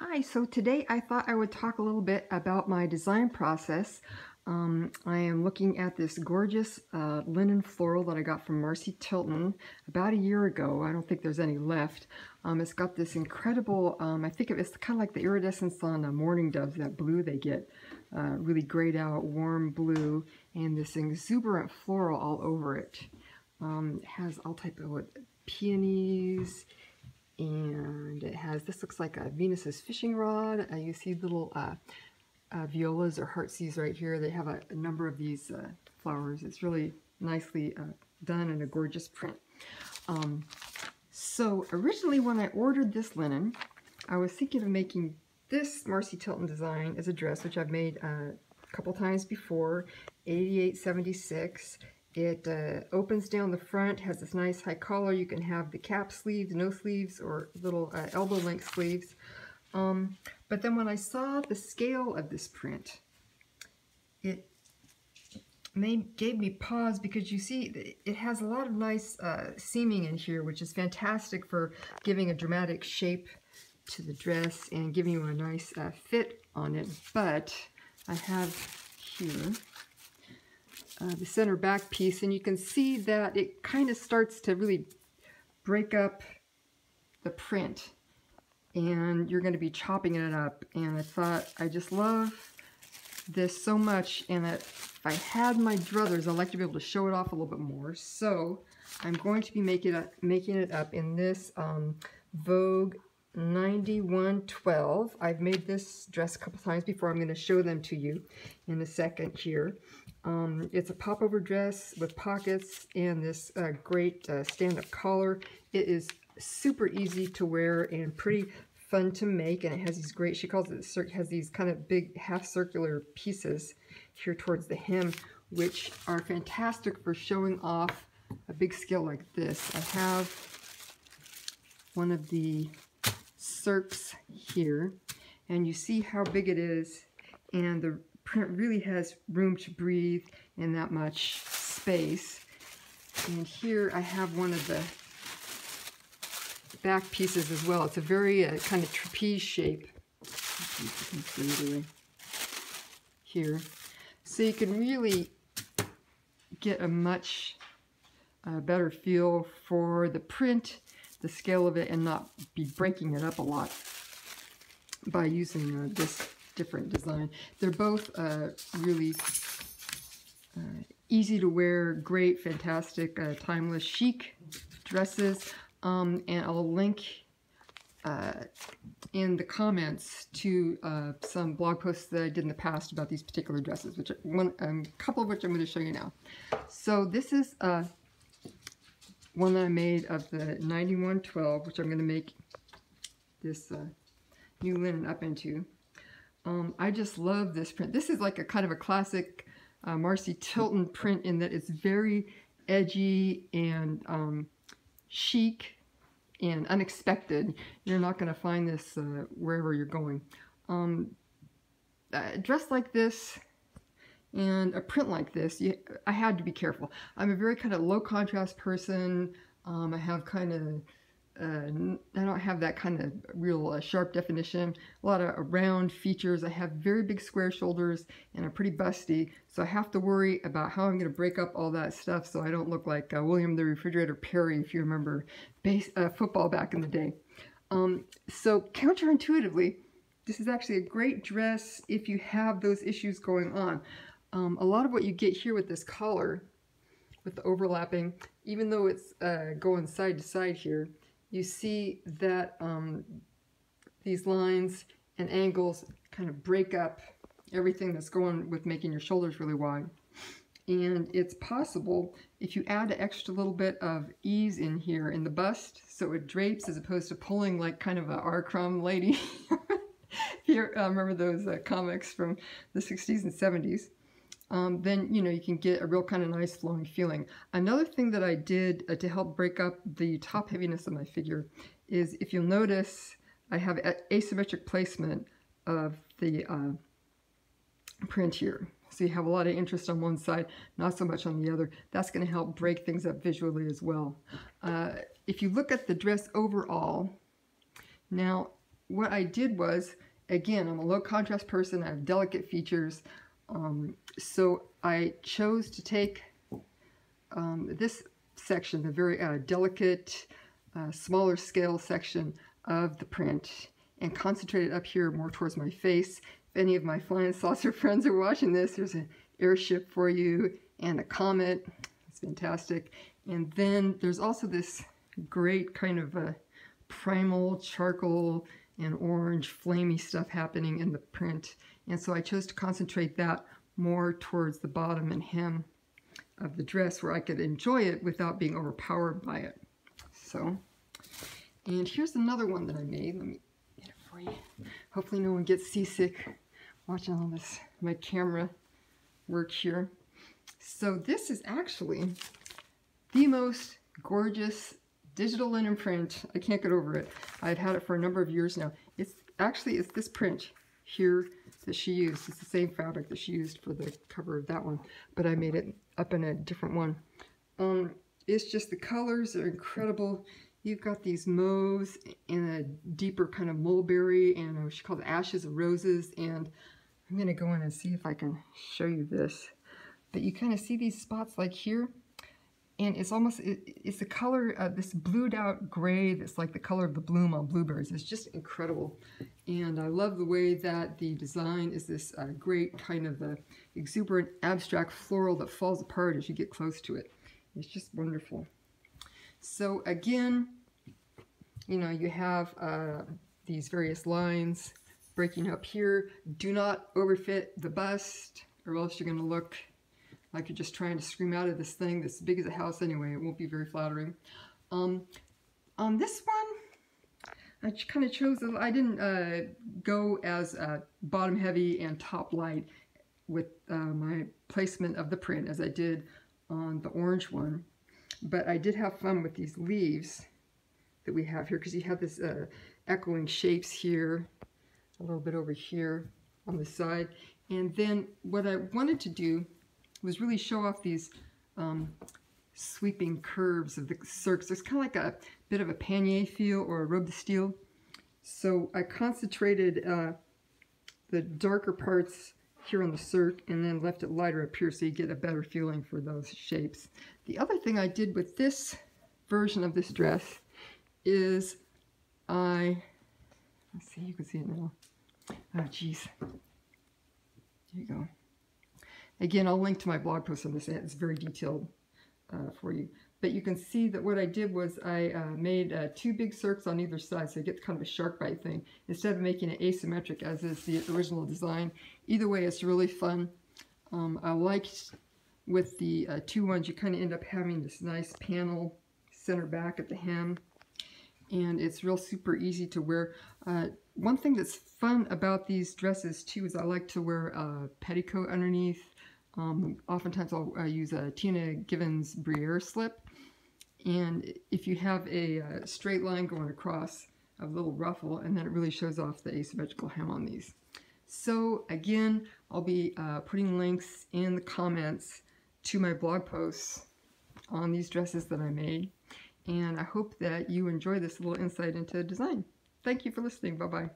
Hi, so today I thought I would talk a little bit about my design process. I am looking at this gorgeous linen floral that I got from Marcy Tilton about a year ago. I don't think there's any left. It's got this incredible, I think it's kind of like the iridescence on mourning doves, that blue they get, really grayed out, warm blue, and this exuberant floral all over it. It has all type of peonies, and it has, this looks like a Venus's fishing rod. You see little violas or heartsease right here. They have a number of these flowers. It's really nicely done in a gorgeous print. So originally when I ordered this linen, I was thinking of making this Marcy Tilton design as a dress, which I've made a couple times before, 8876. It opens down the front, has this nice high collar. You can have the cap sleeves, no sleeves, or little elbow length sleeves. But then when I saw the scale of this print, it gave me pause, because you see it has a lot of nice seaming in here, which is fantastic for giving a dramatic shape to the dress and giving you a nice fit on it. But I have here the center back piece, and you can see that it kind of starts to really break up the print, and you're going to be chopping it up. And I thought, I just love this so much, and if I had my druthers, I'd like to be able to show it off a little bit more. So I'm going to be making it up in this Vogue 9112. I've made this dress a couple times before. I'm going to show them to you in a second here. It's a popover dress with pockets and this great stand-up collar. It is super easy to wear and pretty fun to make, and it has these great, she calls it, it has these kind of big half circular pieces here towards the hem, which are fantastic for showing off a big scale like this. I have one of the Cirques here, and you see how big it is, and the print really has room to breathe in that much space. And here I have one of the back pieces as well. It's a very kind of trapeze shape. You can see here, so you can really get a much better feel for the print, the scale of it, and not be breaking it up a lot by using this different design. They're both really easy to wear, great, fantastic, timeless, chic dresses. And I'll link in the comments to some blog posts that I did in the past about these particular dresses, which a couple of which I'm going to show you now. So this is one that I made of the 9112, which I'm going to make this new linen up into. I just love this print. This is like a kind of a classic Marcy Tilton print, in that it's very edgy and chic and unexpected. You're not going to find this wherever you're going. A dress like this and a print like this, I had to be careful. I'm a very kind of low contrast person. I have kind of I don't have that kind of real sharp definition. A lot of round features. I have very big square shoulders, and I'm pretty busty, so I have to worry about how I'm going to break up all that stuff so I don't look like William the Refrigerator Perry, if you remember football back in the day. So counterintuitively, this is actually a great dress if you have those issues going on. A lot of what you get here with this collar, with the overlapping, even though it's going side to side here, you see that these lines and angles kind of break up everything that's going with making your shoulders really wide. And it's possible, if you add an extra little bit of ease in here in the bust, so it drapes as opposed to pulling like kind of a R-Crumb lady. If you remember those comics from the 60s and 70s. Then, you know, you can get a real kind of nice flowing feeling. Another thing that I did to help break up the top heaviness of my figure is, if you'll notice, I have asymmetric placement of the print here. So you have a lot of interest on one side, not so much on the other. That's going to help break things up visually as well. If you look at the dress overall, now what I did was, again, I'm a low contrast person, I have delicate features, so I chose to take this section, the very delicate, smaller scale section of the print, and concentrate it up here more towards my face. If any of my flying saucer friends are watching this, there's an airship for you and a comet. It's fantastic. And then there's also this great kind of primal charcoal and orange flamey stuff happening in the print. And so I chose to concentrate that more towards the bottom and hem of the dress where I could enjoy it without being overpowered by it. So, and here's another one that I made. Let me get it for you. Hopefully no one gets seasick watching all this, my camera work here. So this is actually the most gorgeous digital linen print. I can't get over it. I've had it for a number of years now. It's this print here that she used. It's the same fabric that she used for the cover of that one, but I made it up in a different one. It's just, the colors are incredible. You've got these mauves and a deeper kind of mulberry and what she called ashes of roses. And I'm going to go in and see if I can show you this. But you kind of see these spots like here. And it's almost, it's the color of this blued out gray that's like the color of the bloom on blueberries. It's just incredible. And I love the way that the design is this great kind of exuberant abstract floral that falls apart as you get close to it. It's just wonderful. So again, you know, you have these various lines breaking up here. Do not overfit the bust, or else you're going to look like you're just trying to scream out of this thing that's big as a house anyway. It won't be very flattering. On this one, I kind of chose, I didn't go as bottom heavy and top light with my placement of the print as I did on the orange one. But I did have fun with these leaves that we have here, because you have this echoing shapes here, a little bit over here on the side. And then what I wanted to do was really show off these sweeping curves of the cirques. There's kind of like a bit of a panier feel or a robe de style. So I concentrated the darker parts here on the cirque and then left it lighter up here so you get a better feeling for those shapes. The other thing I did with this version of this dress is let's see, you can see it now. Oh geez. There you go. Again, I'll link to my blog post on this. It's very detailed for you. But you can see that what I did was I made two big cirques on either side, so you get kind of a shark bite thing, instead of making it asymmetric as is the original design. Either way, it's really fun. I liked with the two ones, you kind of end up having this nice panel center back at the hem, and it's real super easy to wear. One thing that's fun about these dresses too is I like to wear a petticoat underneath. Oftentimes I'll use a Tina Givens Briere slip, and if you have a straight line going across, a little ruffle, and then it really shows off the asymmetrical hem on these. So again, I'll be putting links in the comments to my blog posts on these dresses that I made, and I hope that you enjoy this little insight into design. Thank you for listening. Bye-bye.